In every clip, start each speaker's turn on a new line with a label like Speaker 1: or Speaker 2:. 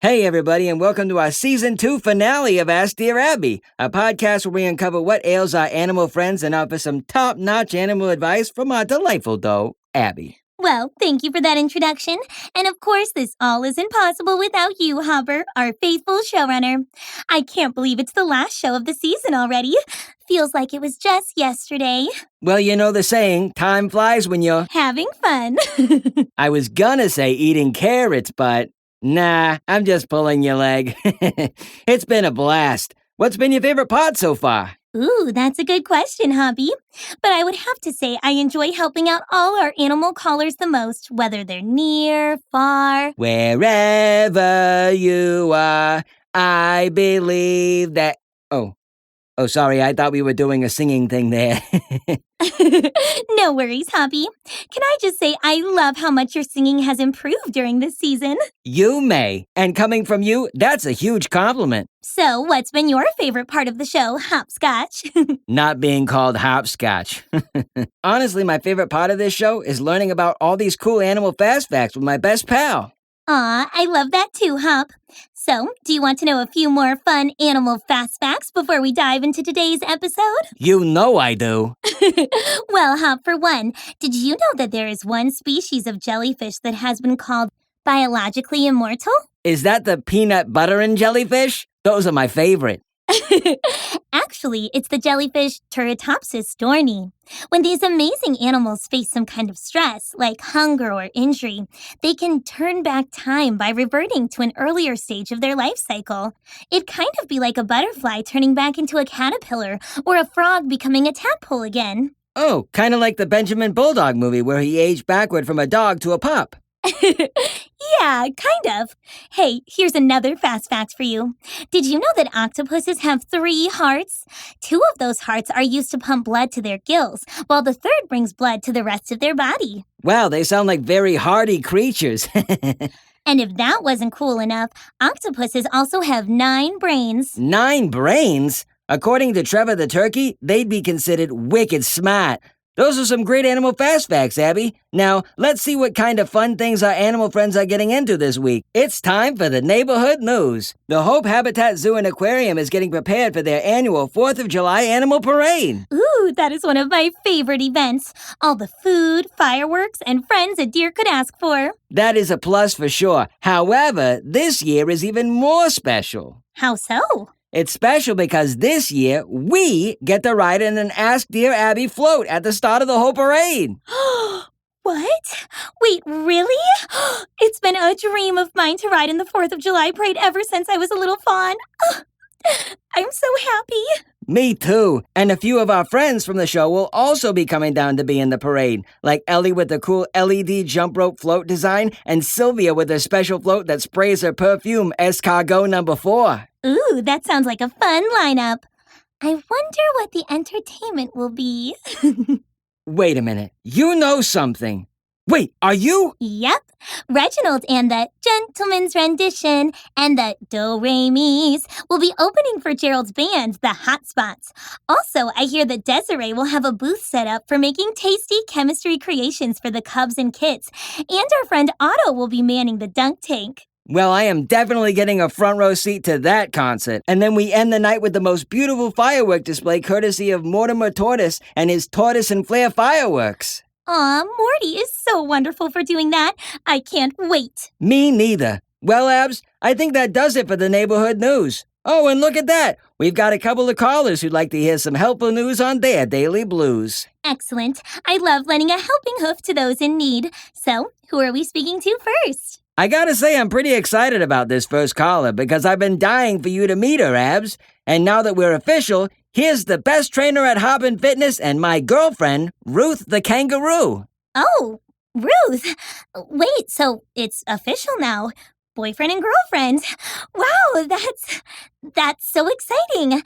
Speaker 1: Hey, everybody, and welcome to our Season 2 finale of Ask Dear Abby, a podcast where we uncover what ails our animal friends and offer some top-notch animal advice from our delightful doe, Abby.
Speaker 2: Well, thank you for that introduction. And of course, this all isn't possible without you, Hopper, our faithful showrunner. I can't believe it's the last show of the season already. Feels like it was just yesterday.
Speaker 1: Well, you know the saying, time flies when you're
Speaker 2: having fun.
Speaker 1: I was gonna say eating carrots, but nah, I'm just pulling your leg. It's been a blast. What's been your favorite part so far?
Speaker 2: Ooh, that's a good question, Hobby. But I would have to say I enjoy helping out all our animal callers the most, whether they're near, far.
Speaker 1: Wherever you are, I believe that... Oh, sorry, I thought we were doing a singing thing there.
Speaker 2: No worries, Hobby. Can I just say I love how much your singing has improved during this season?
Speaker 1: You may. And coming from you, that's a huge compliment.
Speaker 2: So, what's been your favorite part of the show, Hopscotch?
Speaker 1: Not being called hopscotch. Honestly, my favorite part of this show is learning about all these cool animal fast facts with my best pal.
Speaker 2: Aw, I love that too, Hop. So, do you want to know a few more fun animal fast facts before we dive into today's episode?
Speaker 1: You know I do.
Speaker 2: Well, Hop, for one, did you know that there is one species of jellyfish that has been called biologically immortal?
Speaker 1: Is that the peanut butter and jellyfish? Those are my favorite.
Speaker 2: Actually, it's the jellyfish Turritopsis dohrnii. When these amazing animals face some kind of stress, like hunger or injury, they can turn back time by reverting to an earlier stage of their life cycle. It'd kind of be like a butterfly turning back into a caterpillar, or a frog becoming a tadpole again.
Speaker 1: Oh, kind of like the Benjamin Bulldog movie where he aged backward from a dog to a pup.
Speaker 2: Yeah, kind of. Hey, here's another fast fact for you. Did you know that octopuses have 3 hearts? 2 of those hearts are used to pump blood to their gills, while the third brings blood to the rest of their body.
Speaker 1: Wow, they sound like very hardy creatures.
Speaker 2: And if that wasn't cool enough, octopuses also have 9 brains.
Speaker 1: 9 brains? According to Trevor the turkey, they'd be considered wicked smart. Those are some great animal fast facts, Abby. Now, let's see what kind of fun things our animal friends are getting into this week. It's time for the neighborhood news. The Hope Habitat Zoo and Aquarium is getting prepared for their annual 4th of July Animal Parade.
Speaker 2: Ooh, that is one of my favorite events. All the food, fireworks, and friends a deer could ask for.
Speaker 1: That is a plus for sure. However, this year is even more special.
Speaker 2: How so?
Speaker 1: It's special because this year, we get to ride in an Ask Dear Abby float at the start of the whole parade.
Speaker 2: What? Wait, really? It's been a dream of mine to ride in the 4th of July parade ever since I was a little fawn. I'm so happy.
Speaker 1: Me too. And a few of our friends from the show will also be coming down to be in the parade, like Ellie with the cool LED jump rope float design and Sylvia with her special float that sprays her perfume Escargot No. 4.
Speaker 2: Ooh, that sounds like a fun lineup. I wonder what the entertainment will be.
Speaker 1: Wait a minute. You know something. Wait, are you?
Speaker 2: Yep. Reginald and the Gentleman's Rendition and the Do-Re-Mi's will be opening for Gerald's band, the Hot Spots. Also, I hear that Desiree will have a booth set up for making tasty chemistry creations for the Cubs and Kits. And our friend Otto will be manning the dunk tank.
Speaker 1: Well, I am definitely getting a front row seat to that concert. And then we end the night with the most beautiful firework display courtesy of Mortimer Tortoise and his Tortoise and Flare fireworks.
Speaker 2: Aw, Morty is so wonderful for doing that. I can't wait.
Speaker 1: Me neither. Well, Abs, I think that does it for the neighborhood news. Oh, and look at that. We've got a couple of callers who'd like to hear some helpful news on their daily blues.
Speaker 2: Excellent. I love lending a helping hoof to those in need. So, who are we speaking to first?
Speaker 1: I gotta say I'm pretty excited about this first caller because I've been dying for you to meet her, Abs. And now that we're official, here's the best trainer at Hoppin Fitness and my girlfriend, Ruth the kangaroo.
Speaker 2: Oh, Ruth. Wait, so it's official now. Boyfriend and girlfriend. Wow, that's so exciting.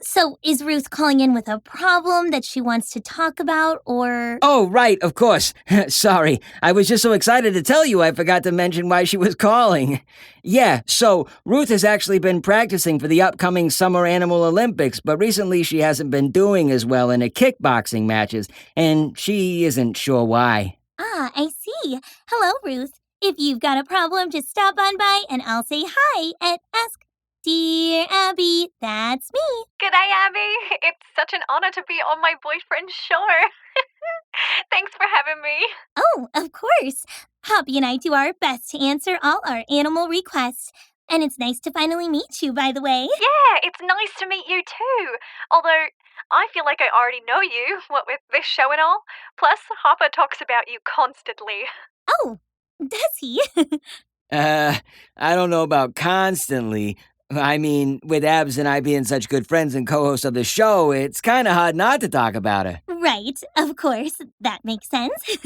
Speaker 2: So is Ruth calling in with a problem that she wants to talk about, or...
Speaker 1: Oh, right, of course. Sorry, I was just so excited to tell you I forgot to mention why she was calling. Yeah, so Ruth has actually been practicing for the upcoming Summer Animal Olympics, but recently she hasn't been doing as well in her kickboxing matches, and she isn't sure why.
Speaker 2: Ah, I see. Hello, Ruth. If you've got a problem, just stop on by and I'll say hi and ask, Dear Abby, that's me.
Speaker 3: G'day, Abby. It's such an honor to be on my boyfriend's show. Thanks for having me.
Speaker 2: Oh, of course. Hoppy and I do our best to answer all our animal requests. And it's nice to finally meet you, by the way.
Speaker 3: Yeah, it's nice to meet you too. Although, I feel like I already know you, what with this show and all. Plus, Hopper talks about you constantly.
Speaker 2: Oh, does he?
Speaker 1: I don't know about constantly. I mean, with Abs and I being such good friends and co-hosts of the show, it's kind of hard not to talk about her.
Speaker 2: Right, of course. That makes sense.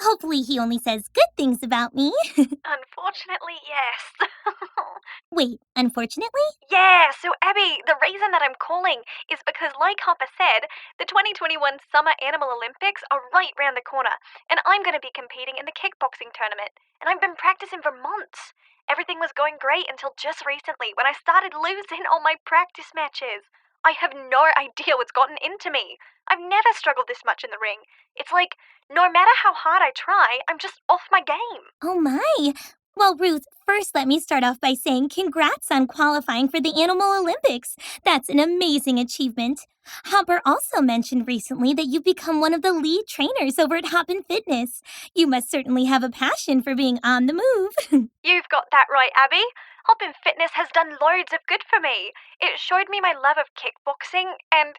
Speaker 2: Hopefully he only says good things about me.
Speaker 3: Unfortunately, yes.
Speaker 2: Wait, unfortunately?
Speaker 3: Yeah, so Abby, the reason that I'm calling is because, like Hopper said, the 2021 Summer Animal Olympics are right round the corner, and I'm going to be competing in the kickboxing tournament, and I've been practicing for months. Everything was going great until just recently when I started losing all my practice matches. I have no idea what's gotten into me. I've never struggled this much in the ring. It's like, no matter how hard I try, I'm just off my game.
Speaker 2: Oh my. Well, Ruth, first let me start off by saying congrats on qualifying for the Animal Olympics. That's an amazing achievement. Hopper also mentioned recently that you've become one of the lead trainers over at Hoppin Fitness. You must certainly have a passion for being on the move.
Speaker 3: You've got that right, Abby. Hoppin Fitness has done loads of good for me. It showed me my love of kickboxing and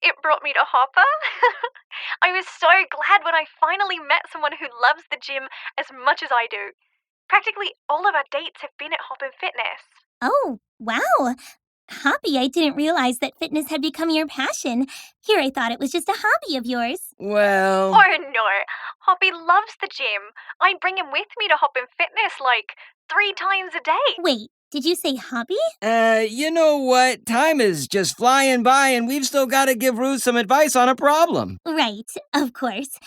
Speaker 3: it brought me to Hopper. I was so glad when I finally met someone who loves the gym as much as I do. Practically all of our dates have been at Hoppin Fitness.
Speaker 2: Oh, wow. Hoppy, I didn't realize that fitness had become your passion. Here I thought it was just a hobby of yours.
Speaker 1: Well,
Speaker 3: Oh no, Hoppy loves the gym. I bring him with me to Hoppin Fitness like 3 times a day.
Speaker 2: Wait, did you say hobby?
Speaker 1: you know what? Time is just flying by and we've still got to give Ruth some advice on a problem.
Speaker 2: Right, of course.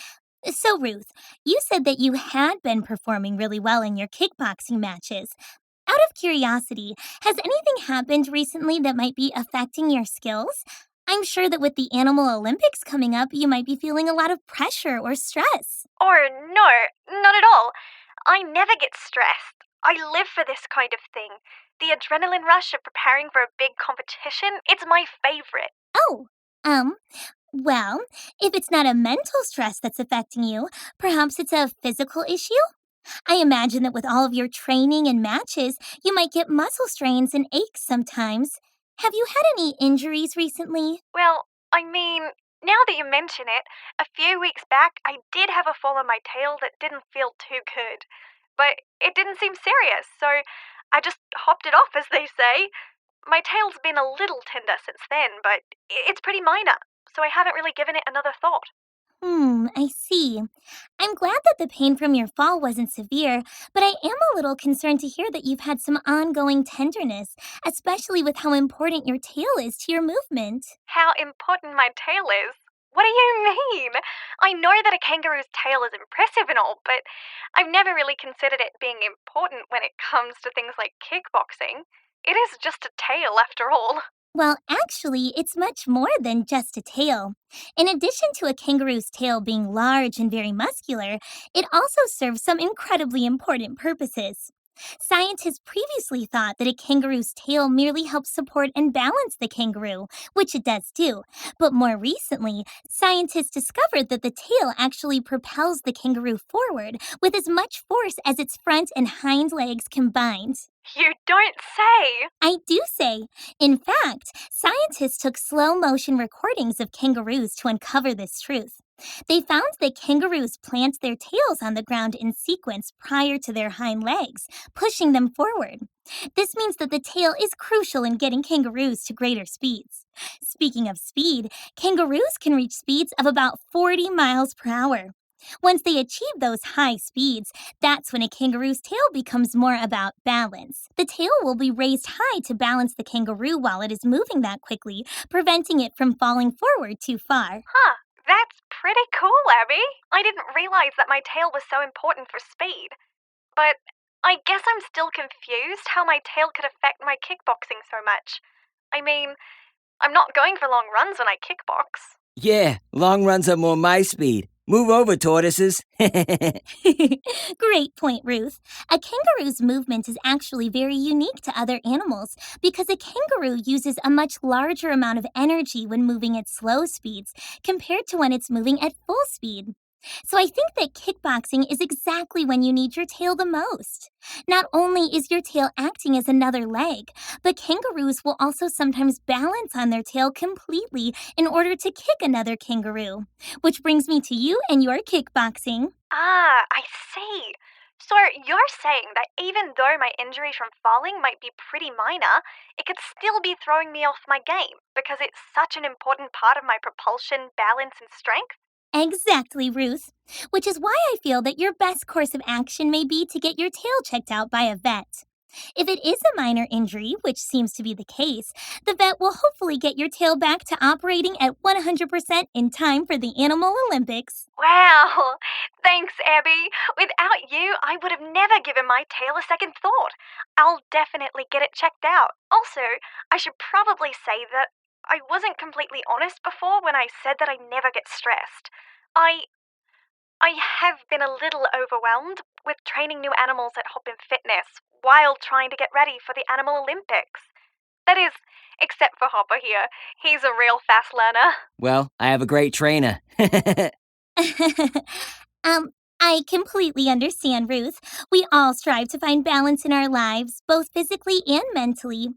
Speaker 2: So, Ruth, you said that you had been performing really well in your kickboxing matches. Out of curiosity, has anything happened recently that might be affecting your skills? I'm sure that with the Animal Olympics coming up, you might be feeling a lot of pressure or stress.
Speaker 3: Or no, not at all. I never get stressed. I live for this kind of thing. The adrenaline rush of preparing for a big competition, it's my favorite.
Speaker 2: Oh, um, well, if it's not a mental stress that's affecting you, perhaps it's a physical issue? I imagine that with all of your training and matches, you might get muscle strains and aches sometimes. Have you had any injuries recently?
Speaker 3: Well, I mean, now that you mention it, a few weeks back I did have a fall on my tail that didn't feel too good. But it didn't seem serious, so I just hopped it off, as they say. My tail's been a little tender since then, but it's pretty minor, so I haven't really given it another thought.
Speaker 2: I see. I'm glad that the pain from your fall wasn't severe, but I am a little concerned to hear that you've had some ongoing tenderness, especially with how important your tail is to your movement.
Speaker 3: How important my tail is? What do you mean? I know that a kangaroo's tail is impressive and all, but I've never really considered it being important when it comes to things like kickboxing. It is just a tail after all.
Speaker 2: Well, actually, it's much more than just a tail. In addition to a kangaroo's tail being large and very muscular, it also serves some incredibly important purposes. Scientists previously thought that a kangaroo's tail merely helps support and balance the kangaroo, which it does too. But more recently, scientists discovered that the tail actually propels the kangaroo forward with as much force as its front and hind legs combined.
Speaker 3: You don't say!
Speaker 2: I do say. In fact, scientists took slow motion recordings of kangaroos to uncover this truth. They found that kangaroos plant their tails on the ground in sequence prior to their hind legs, pushing them forward. This means that the tail is crucial in getting kangaroos to greater speeds. Speaking of speed, kangaroos can reach speeds of about 40 miles per hour. Once they achieve those high speeds, that's when a kangaroo's tail becomes more about balance. The tail will be raised high to balance the kangaroo while it is moving that quickly, preventing it from falling forward too far.
Speaker 3: Huh, that's pretty cool, Abby. I didn't realize that my tail was so important for speed. But I guess I'm still confused how my tail could affect my kickboxing so much. I mean, I'm not going for long runs when I kickbox.
Speaker 1: Yeah, long runs are more my speed. Move over, tortoises.
Speaker 2: Great point, Ruth. A kangaroo's movement is actually very unique to other animals because a kangaroo uses a much larger amount of energy when moving at slow speeds compared to when it's moving at full speed. So I think that kickboxing is exactly when you need your tail the most. Not only is your tail acting as another leg, but kangaroos will also sometimes balance on their tail completely in order to kick another kangaroo. Which brings me to you and your kickboxing.
Speaker 3: Ah, I see. So you're saying that even though my injury from falling might be pretty minor, it could still be throwing me off my game because it's such an important part of my propulsion, balance, and strength?
Speaker 2: Exactly, Ruth. Which is why I feel that your best course of action may be to get your tail checked out by a vet. If it is a minor injury, which seems to be the case, the vet will hopefully get your tail back to operating at 100% in time for the Animal Olympics.
Speaker 3: Wow, thanks, Abby. Without you, I would have never given my tail a second thought. I'll definitely get it checked out. Also, I should probably say that I wasn't completely honest before when I said that I never get stressed. I I have been a little overwhelmed with training new animals at Hoppin Fitness while trying to get ready for the Animal Olympics. That is, except for Hopper here. He's a real fast learner.
Speaker 1: Well, I have a great trainer.
Speaker 2: um, I completely understand, Ruth. We all strive to find balance in our lives, both physically and mentally.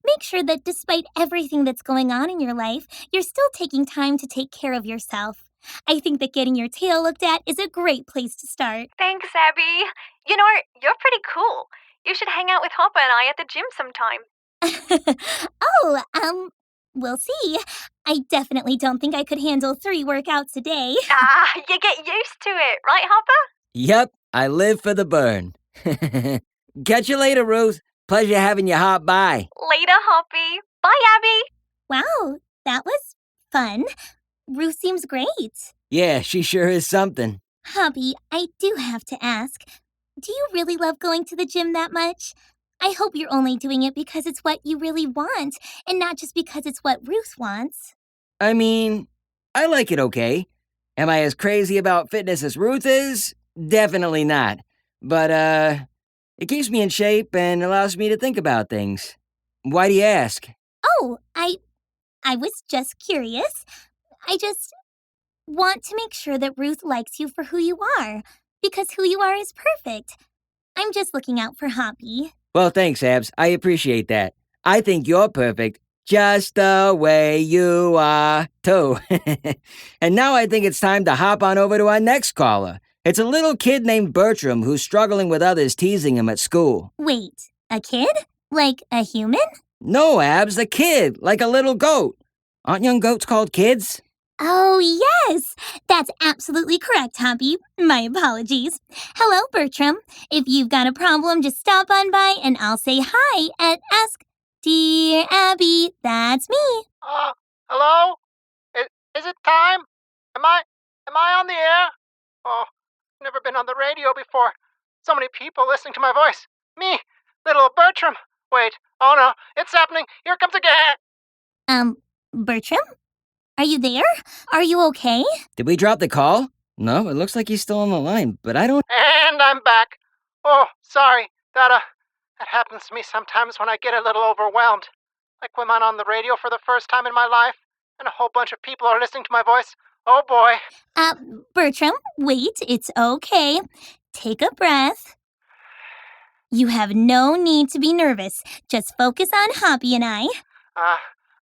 Speaker 2: Make sure that despite everything that's going on in your life, you're still taking time to take care of yourself. I think that getting your tail looked at is a great place to start.
Speaker 3: Thanks, Abby. You know, you're pretty cool. You should hang out with Hopper and I at the gym sometime.
Speaker 2: Oh, we'll see. I definitely don't think I could handle 3 workouts a day.
Speaker 3: Ah, you get used to it, right, Hopper?
Speaker 1: Yep, I live for the burn. Catch you later, Ruth. Pleasure having you hop by.
Speaker 3: Later, Hoppy. Bye, Abby.
Speaker 2: Wow, that was fun. Ruth seems great.
Speaker 1: Yeah, she sure is something.
Speaker 2: Hobby, I do have to ask, do you really love going to the gym that much? I hope you're only doing it because it's what you really want and not just because it's what Ruth wants.
Speaker 1: I mean, I like it okay. Am I as crazy about fitness as Ruth is? Definitely not. But, it keeps me in shape and allows me to think about things. Why do you ask?
Speaker 2: Oh, I was just curious. I just want to make sure that Ruth likes you for who you are, because who you are is perfect. I'm just looking out for Hoppy.
Speaker 1: Well, thanks, Abs. I appreciate that. I think you're perfect, just the way you are, too. And now I think it's time to hop on over to our next caller. It's a little kid named Bertram who's struggling with others teasing him at school.
Speaker 2: Wait, a kid? Like a human?
Speaker 1: No, Abs, a kid, like a little goat. Aren't young goats called kids?
Speaker 2: Oh, yes! That's absolutely correct, Hoppy. My apologies. Hello, Bertram. If you've got a problem, just stop on by and I'll say hi and ask, Dear Abby, that's me.
Speaker 4: Hello? Is it time? Am I on the air? Oh, never been on the radio before. So many people listening to my voice. Me, little Bertram. Wait, oh no, it's happening. Here comes again.
Speaker 2: Bertram? Are you there? Are you okay?
Speaker 1: Did we drop the call? No, it looks like he's still on the line, but I don't...
Speaker 4: And I'm back. Oh, sorry. That happens to me sometimes when I get a little overwhelmed. Like when I'm on the radio for the first time in my life, and a whole bunch of people are listening to my voice. Oh boy.
Speaker 2: Bertram, wait, it's okay. Take a breath. You have no need to be nervous. Just focus on Hoppy and I.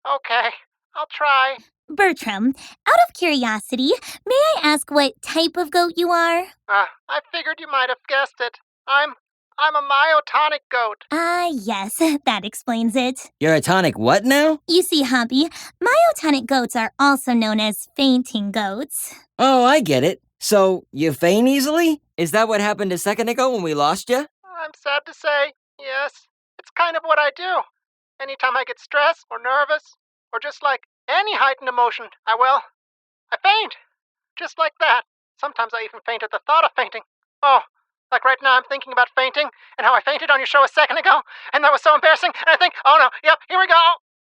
Speaker 4: Okay. I'll try.
Speaker 2: Bertram, out of curiosity, may I ask what type of goat you are?
Speaker 4: I figured you might have guessed it. I'm a myotonic goat.
Speaker 2: Yes, that explains it.
Speaker 1: You're a tonic what now?
Speaker 2: You see, Hoppy, myotonic goats are also known as fainting goats.
Speaker 1: Oh, I get it. So, you faint easily? Is that what happened a second ago when we lost you?
Speaker 4: I'm sad to say, yes. It's kind of what I do. Anytime I get stressed or nervous, or just like any heightened emotion, I faint. Just like that. Sometimes I even faint at the thought of fainting. Oh, like right now I'm thinking about fainting and how I fainted on your show a second ago, and that was so embarrassing, and I think, oh no, yep, here we go.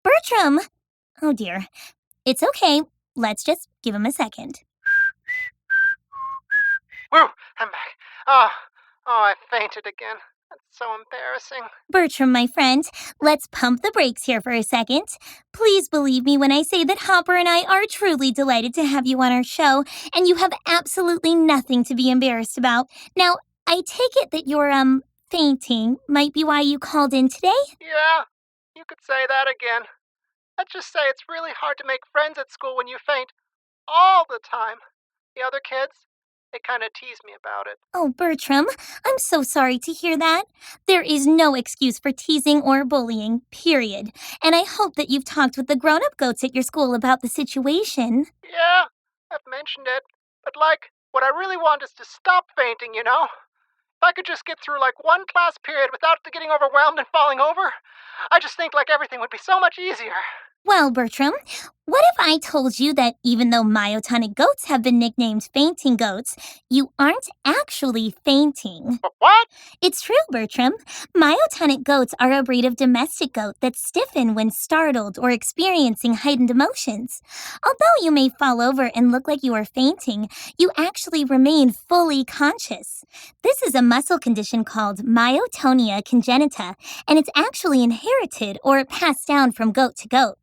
Speaker 2: Bertram! Oh dear. It's okay. Let's just give him a second.
Speaker 4: Woo! I'm back. Oh, I fainted again. That's so embarrassing.
Speaker 2: Bertram, my friend, let's pump the brakes here for a second. Please believe me when I say that Hopper and I are truly delighted to have you on our show, and you have absolutely nothing to be embarrassed about. Now, I take it that your, fainting might be why you called in today?
Speaker 4: Yeah, you could say that again. Let's just say it's really hard to make friends at school when you faint all the time. The other kids, they kind of tease me about it.
Speaker 2: Oh, Bertram, I'm so sorry to hear that. There is no excuse for teasing or bullying, period. And I hope that you've talked with the grown-up goats at your school about the situation.
Speaker 4: Yeah, I've mentioned it. But what I really want is to stop fainting, you know? If I could just get through one class period without getting overwhelmed and falling over, I just think everything would be so much easier.
Speaker 2: Well, Bertram, what if I told you that even though myotonic goats have been nicknamed fainting goats, you aren't actually fainting?
Speaker 4: But what?
Speaker 2: It's true, Bertram. Myotonic goats are a breed of domestic goat that stiffen when startled or experiencing heightened emotions. Although you may fall over and look like you are fainting, you actually remain fully conscious. This is a muscle condition called myotonia congenita, and it's actually inherited or passed down from goat to goat.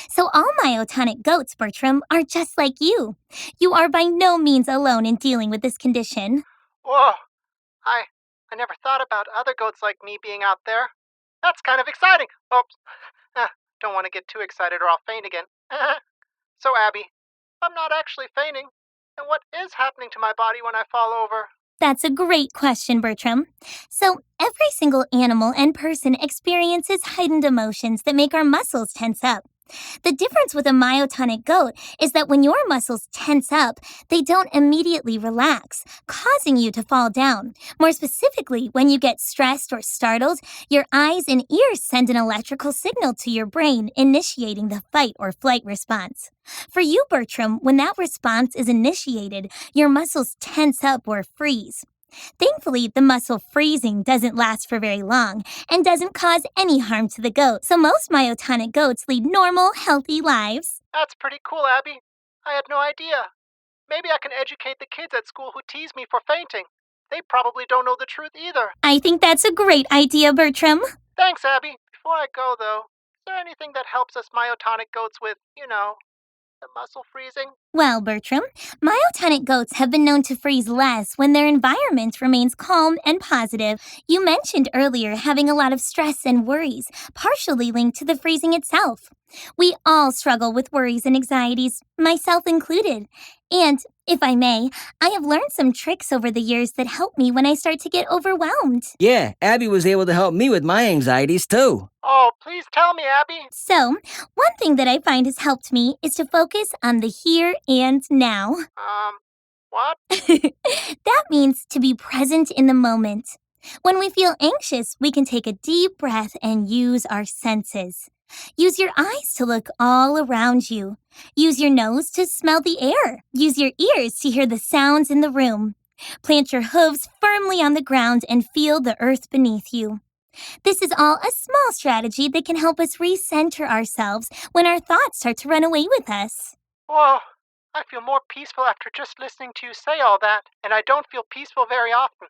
Speaker 2: So all myotonic goats, Bertram, are just like you. You are by no means alone in dealing with this condition.
Speaker 4: Whoa, I never thought about other goats like me being out there. That's kind of exciting. Oops. Don't want to get too excited or I'll faint again. So, Abby, I'm not actually fainting. And what is happening to my body when I fall over?
Speaker 2: That's a great question, Bertram. So, every single animal and person experiences heightened emotions that make our muscles tense up. The difference with a myotonic goat is that when your muscles tense up, they don't immediately relax, causing you to fall down. More specifically, when you get stressed or startled, your eyes and ears send an electrical signal to your brain, initiating the fight or flight response. For you, Bertram, when that response is initiated, your muscles tense up or freeze. Thankfully, the muscle freezing doesn't last for very long and doesn't cause any harm to the goat, so most myotonic goats lead normal, healthy lives.
Speaker 4: That's pretty cool, Abby. I had no idea. Maybe I can educate the kids at school who tease me for fainting. They probably don't know the truth either.
Speaker 2: I think that's a great idea, Bertram.
Speaker 4: Thanks, Abby. Before I go, though, is there anything that helps us myotonic goats with, the muscle freezing?
Speaker 2: Well, Bertram, myotonic goats have been known to freeze less when their environment remains calm and positive. You mentioned earlier having a lot of stress and worries, partially linked to the freezing itself. We all struggle with worries and anxieties, myself included. And, if I may, I have learned some tricks over the years that help me when I start to get overwhelmed.
Speaker 1: Yeah, Abby was able to help me with my anxieties too.
Speaker 4: Oh, please tell me, Abby.
Speaker 2: So, one thing that I find has helped me is to focus on the here and now.
Speaker 4: What?
Speaker 2: That means to be present in the moment. When we feel anxious, we can take a deep breath and use our senses. Use your eyes to look all around you. Use your nose to smell the air. Use your ears to hear the sounds in the room. Plant your hooves firmly on the ground and feel the earth beneath you. This is all a small strategy that can help us recenter ourselves when our thoughts start to run away with us.
Speaker 4: Whoa, I feel more peaceful after just listening to you say all that, and I don't feel peaceful very often.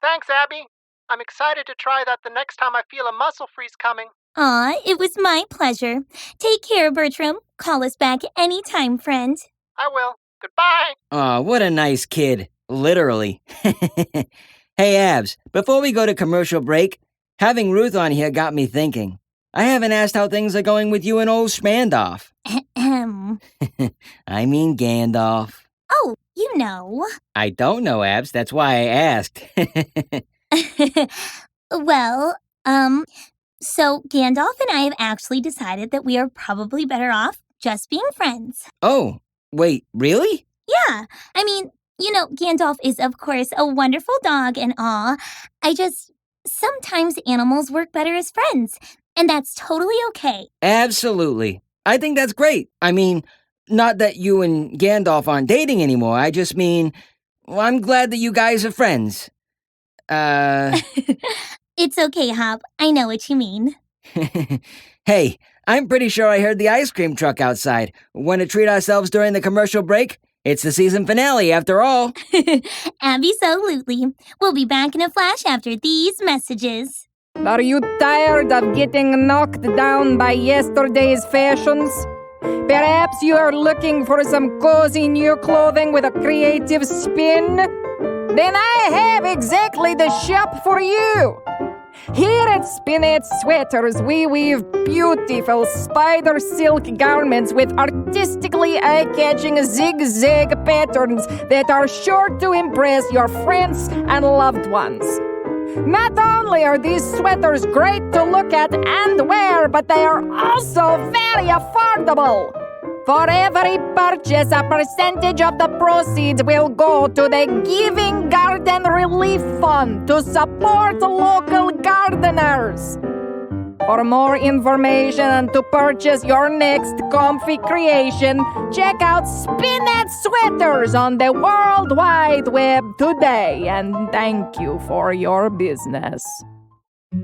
Speaker 4: Thanks, Abby. I'm excited to try that the next time I feel a muscle freeze coming.
Speaker 2: Aw, it was my pleasure. Take care, Bertram. Call us back anytime, friend.
Speaker 4: I will. Goodbye.
Speaker 1: Aw, what a nice kid. Literally. Hey, Abs, before we go to commercial break, having Ruth on here got me thinking. I haven't asked how things are going with you and old Schmandorf.
Speaker 2: Ahem.
Speaker 1: I mean Gandalf.
Speaker 2: Oh, you know.
Speaker 1: I don't know, Abs. That's why I asked.
Speaker 2: Well, so Gandalf and I have actually decided that we are probably better off just being friends.
Speaker 1: Oh, wait, really?
Speaker 2: Yeah, I mean, Gandalf is, of course, a wonderful dog and all. Sometimes animals work better as friends, and that's totally okay.
Speaker 1: Absolutely. I think that's great. I mean, not that you and Gandalf aren't dating anymore. I just mean, well, I'm glad that you guys are friends.
Speaker 2: It's okay, Hop. I know what you mean.
Speaker 1: Hey, I'm pretty sure I heard the ice cream truck outside. Want to treat ourselves during the commercial break? It's the season finale, after all.
Speaker 2: Absolutely. We'll be back in a flash after these messages.
Speaker 5: Are you tired of getting knocked down by yesterday's fashions? Perhaps you are looking for some cozy new clothing with a creative spin? Then I have exactly the shop for you! Here at Spinach Sweaters, we weave beautiful spider silk garments with artistically eye-catching zigzag patterns that are sure to impress your friends and loved ones. Not only are these sweaters great to look at and wear, but they are also very affordable. For every purchase, a percentage of the proceeds will go to the Giving Garden Relief Fund to support local gardeners. For more information and to purchase your next comfy creation, check out Spinach Sweaters on the World Wide Web today, and thank you for your business.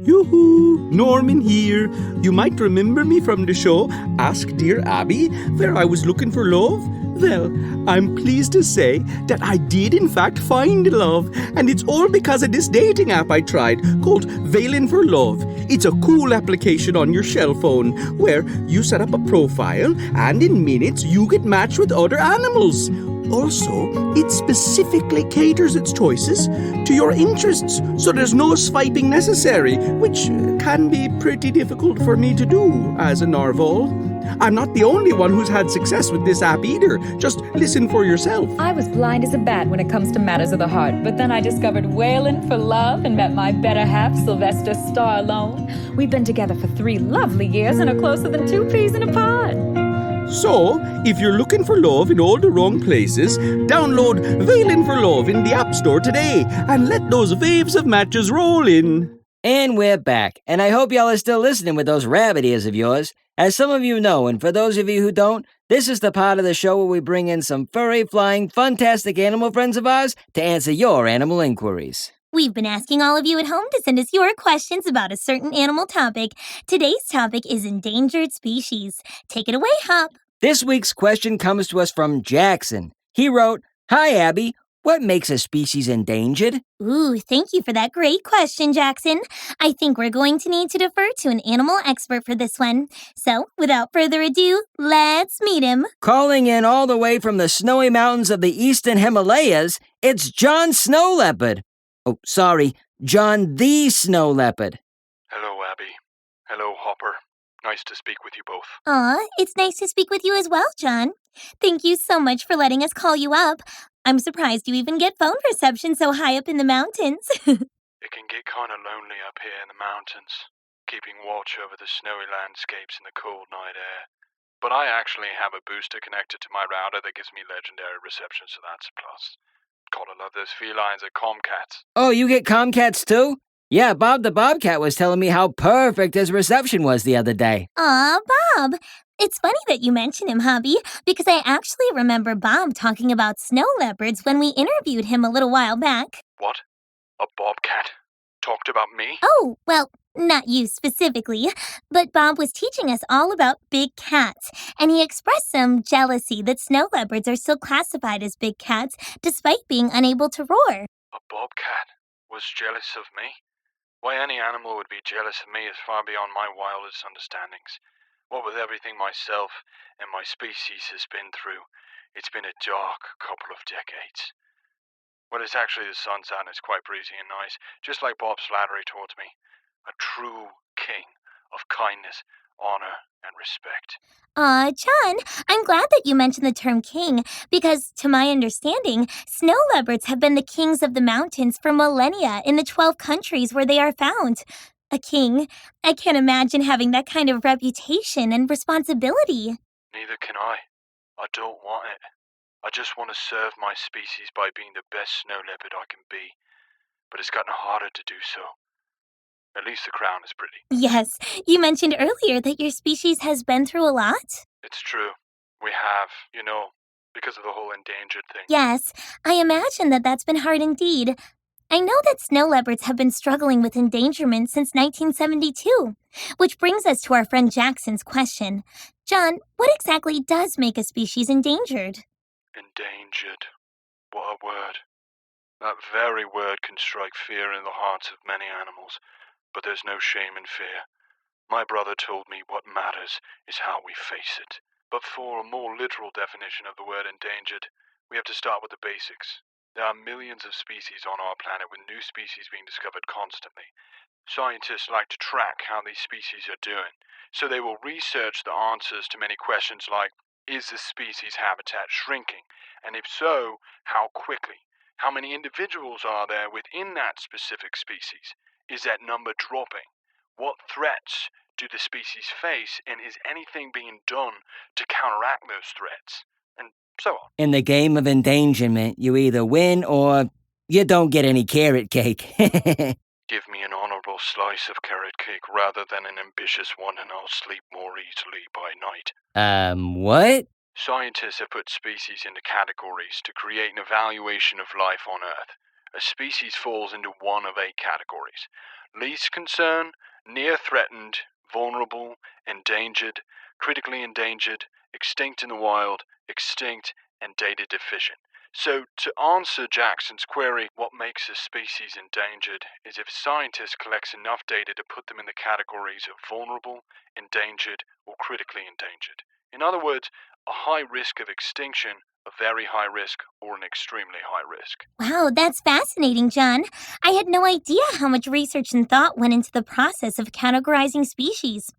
Speaker 6: Yoo-hoo! Norman here. You might remember me from the show Ask Dear Abby, where I was looking for love. Well, I'm pleased to say that I did in fact find love, and it's all because of this dating app I tried called Veiling for Love. It's a cool application on your cell phone where you set up a profile and in minutes you get matched with other animals. Also, it specifically caters its choices to your interests, so there's no swiping necessary, which can be pretty difficult for me to do as a narwhal. I'm not the only one who's had success with this app either. Just listen for yourself.
Speaker 7: I was blind as a bat when it comes to matters of the heart, but then I discovered Wailing for Love and met my better half, Sylvester Stallone. We've been together for 3 lovely years and are closer than 2 peas in a pod.
Speaker 6: So, if you're looking for love in all the wrong places, download Veiling for Love in the App Store today and let those waves of matches roll in.
Speaker 1: And we're back, and I hope y'all are still listening with those rabbit ears of yours. As some of you know, and for those of you who don't, this is the part of the show where we bring in some furry, flying, fantastic animal friends of ours to answer your animal inquiries.
Speaker 2: We've been asking all of you at home to send us your questions about a certain animal topic. Today's topic is endangered species. Take it away, Hop.
Speaker 1: This week's question comes to us from Jackson. He wrote, "Hi, Abby. What makes a species endangered?"
Speaker 2: Ooh, thank you for that great question, Jackson. I think we're going to need to defer to an animal expert for this one. So, without further ado, let's meet him.
Speaker 1: Calling in all the way from the snowy mountains of the eastern Himalayas, it's John Snow Leopard. Oh, sorry, John the Snow Leopard.
Speaker 8: Hello, Abby. Hello, Hopper. Nice to speak with you both.
Speaker 2: Aw, it's nice to speak with you as well, John. Thank you so much for letting us call you up. I'm surprised you even get phone reception so high up in the mountains.
Speaker 8: It can get kind of lonely up here in the mountains, keeping watch over the snowy landscapes and the cold night air. But I actually have a booster connected to my router that gives me legendary reception, so that's a plus. Gotta love those felines at Comcats.
Speaker 1: Oh, you get Comcats too? Yeah, Bob the Bobcat was telling me how perfect his reception was the other day.
Speaker 2: Aw, Bob. It's funny that you mention him, Hubby, because I actually remember Bob talking about snow leopards when we interviewed him a little while back.
Speaker 8: What? A bobcat? Talked about me?
Speaker 2: Oh, well, not you specifically, but Bob was teaching us all about big cats, and he expressed some jealousy that snow leopards are still classified as big cats despite being unable to roar.
Speaker 8: A bobcat was jealous of me? Why any animal would be jealous of me is far beyond my wildest understandings. What with everything myself and my species has been through, it's been a dark couple of decades. Well, it's actually the sun's out and it's quite breezy and nice, just like Bob's flattery towards me. A true king of kindness, honor, and respect.
Speaker 2: John, I'm glad that you mentioned the term king, because to my understanding, snow leopards have been the kings of the mountains for millennia in the 12 countries where they are found. A king. I can't imagine having that kind of reputation and responsibility.
Speaker 8: Neither can I. I don't want it. I just want to serve my species by being the best snow leopard I can be. But it's gotten harder to do so. At least the crown is pretty.
Speaker 2: Yes, you mentioned earlier that your species has been through a lot?
Speaker 8: It's true. We have, because of the whole endangered thing.
Speaker 2: Yes, I imagine that that's been hard indeed. I know that snow leopards have been struggling with endangerment since 1972, which brings us to our friend Jackson's question. John, what exactly does make a species endangered?
Speaker 8: Endangered. What a word. That very word can strike fear in the hearts of many animals, but there's no shame in fear. My brother told me what matters is how we face it. But for a more literal definition of the word endangered, we have to start with the basics. There are millions of species on our planet with new species being discovered constantly. Scientists like to track how these species are doing, so they will research the answers to many questions like, is the species habitat shrinking? And if so, how quickly? How many individuals are there within that specific species? Is that number dropping? What threats do the species face, and is anything being done to counteract those threats? And so on.
Speaker 1: In the game of endangerment, you either win or you don't get any carrot cake.
Speaker 8: Give me an honorable slice of carrot cake rather than an ambitious one, and I'll sleep more easily by night.
Speaker 1: What?
Speaker 8: Scientists have put species into categories to create an evaluation of life on Earth. A species falls into one of 8 categories: least concern, near threatened, vulnerable, endangered, critically endangered, extinct in the wild, extinct, and data deficient. So, to answer Jackson's query, what makes a species endangered is if scientists collect enough data to put them in the categories of vulnerable, endangered, or critically endangered. In other words, a high risk of extinction, a very high risk, or an extremely high risk.
Speaker 2: Wow, that's fascinating, John. I had no idea how much research and thought went into the process of categorizing species.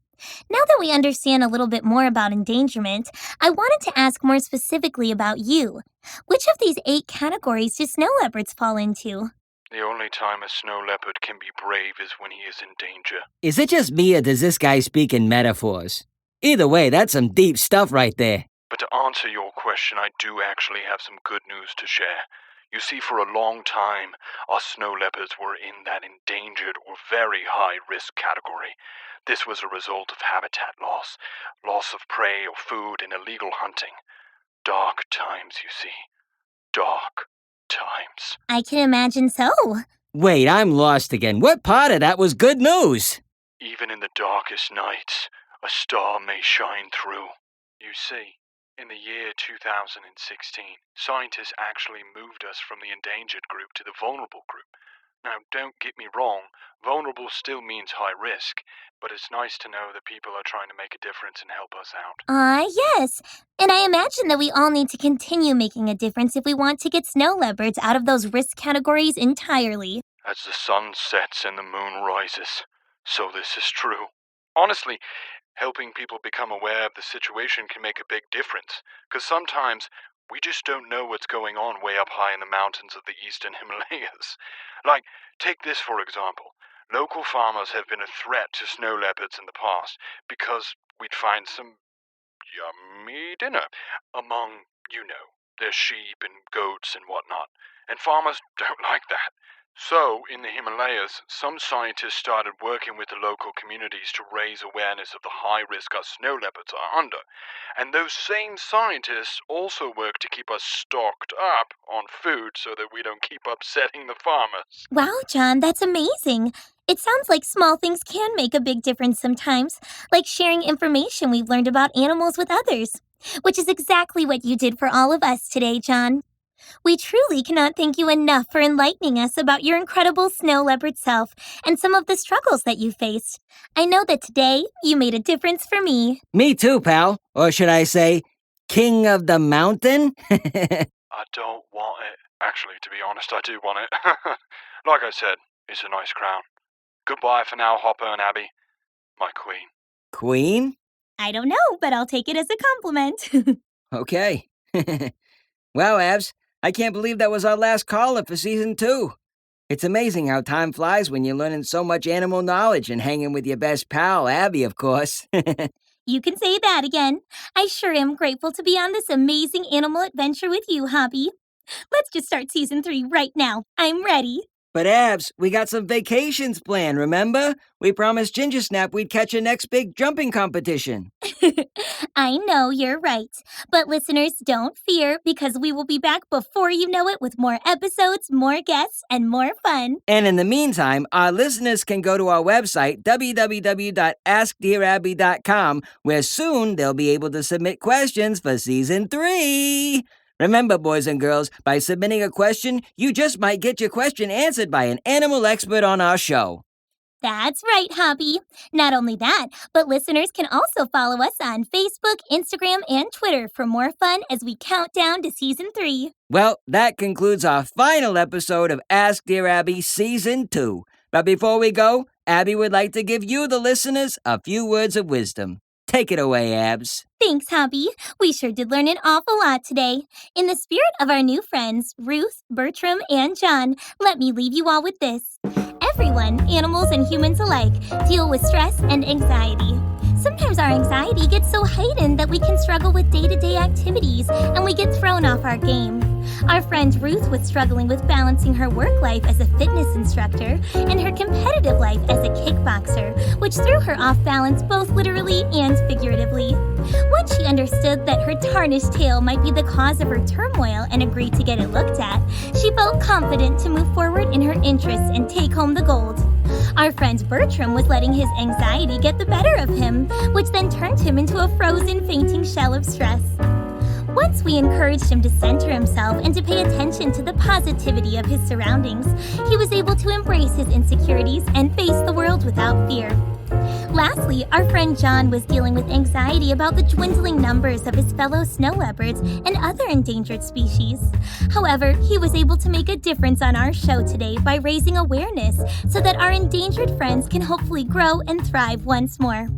Speaker 2: Now that we understand a little bit more about endangerment, I wanted to ask more specifically about you. Which of these 8 categories do snow leopards fall into?
Speaker 8: The only time a snow leopard can be brave is when he is in danger.
Speaker 1: Is it just me or does this guy speak in metaphors? Either way, that's some deep stuff right there.
Speaker 8: But to answer your question, I do actually have some good news to share. You see, for a long time, our snow leopards were in that endangered or very high risk category. This was a result of habitat loss, loss of prey or food, and illegal hunting. Dark times, you see. Dark times.
Speaker 2: I can imagine so.
Speaker 1: Wait, I'm lost again. What part of that was good news?
Speaker 8: Even in the darkest nights, a star may shine through. You see, in the year 2016, scientists actually moved us from the endangered group to the vulnerable group. Now, don't get me wrong, vulnerable still means high risk, but it's nice to know that people are trying to make a difference and help us out.
Speaker 2: Yes. And I imagine that we all need to continue making a difference if we want to get snow leopards out of those risk categories entirely.
Speaker 8: As the sun sets and the moon rises, so this is true. Honestly, helping people become aware of the situation can make a big difference, because sometimes we just don't know what's going on way up high in the mountains of the eastern Himalayas. Like, take this for example. Local farmers have been a threat to snow leopards in the past because we'd find some yummy dinner among, their sheep and goats and whatnot. And farmers don't like that. So, in the Himalayas, some scientists started working with the local communities to raise awareness of the high risk our snow leopards are under. And those same scientists also work to keep us stocked up on food so that we don't keep upsetting the farmers.
Speaker 2: Wow, John, that's amazing. It sounds like small things can make a big difference sometimes, like sharing information we've learned about animals with others, which is exactly what you did for all of us today, John. We truly cannot thank you enough for enlightening us about your incredible snow leopard self and some of the struggles that you faced. I know that today you made a difference for me.
Speaker 1: Me too, pal. Or should I say, king of the mountain?
Speaker 8: I don't want it. Actually, to be honest, I do want it. Like I said, it's a nice crown. Goodbye for now, Hopper and Abby. My queen.
Speaker 1: Queen?
Speaker 2: I don't know, but I'll take it as a compliment.
Speaker 1: Okay. Wow, Abs, I can't believe that was our last caller for season 2. It's amazing how time flies when you're learning so much animal knowledge and hanging with your best pal, Abby, of course.
Speaker 2: You can say that again. I sure am grateful to be on this amazing animal adventure with you, Hobby. Let's just start season 3 right now. I'm ready.
Speaker 1: But Abs, we got some vacations planned, remember? We promised Ginger Snap we'd catch a next big jumping competition.
Speaker 2: I know you're right. But listeners, don't fear because we will be back before you know it with more episodes, more guests, and more fun.
Speaker 1: And in the meantime, our listeners can go to our website, www.askdearabby.com, where soon they'll be able to submit questions for season 3. Remember, boys and girls, by submitting a question, you just might get your question answered by an animal expert on our show.
Speaker 2: That's right, Hoppy. Not only that, but listeners can also follow us on Facebook, Instagram, and Twitter for more fun as we count down to Season 3.
Speaker 1: Well, that concludes our final episode of Ask Dear Abby Season 2. But before we go, Abby would like to give you, the listeners, a few words of wisdom. Take it away, Abs.
Speaker 2: Thanks, Hoppy. We sure did learn an awful lot today. In the spirit of our new friends, Ruth, Bertram, and John, let me leave you all with this. Everyone, animals and humans alike, deal with stress and anxiety. Sometimes our anxiety gets so heightened that we can struggle with day-to-day activities and we get thrown off our game. Our friend Ruth was struggling with balancing her work life as a fitness instructor and her competitive life as a kickboxer, which threw her off balance both literally and figuratively. Once she understood that her tarnished tail might be the cause of her turmoil and agreed to get it looked at, she felt confident to move forward in her interests and take home the gold. Our friend Bertram was letting his anxiety get the better of him, which then turned him into a frozen, fainting shell of stress. Once we encouraged him to center himself and to pay attention to the positivity of his surroundings, he was able to embrace his insecurities and face the world without fear. Lastly, our friend John was dealing with anxiety about the dwindling numbers of his fellow snow leopards and other endangered species. However, he was able to make a difference on our show today by raising awareness so that our endangered friends can hopefully grow and thrive once more.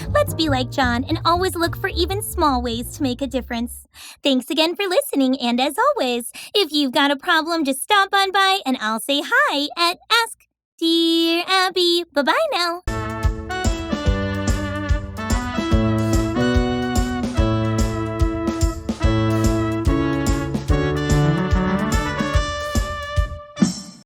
Speaker 2: Let's be like John and always look for even small ways to make a difference. Thanks again for listening, and as always, if you've got a problem, just stop on by and I'll say hi at Ask Dear Abby. Bye-bye now.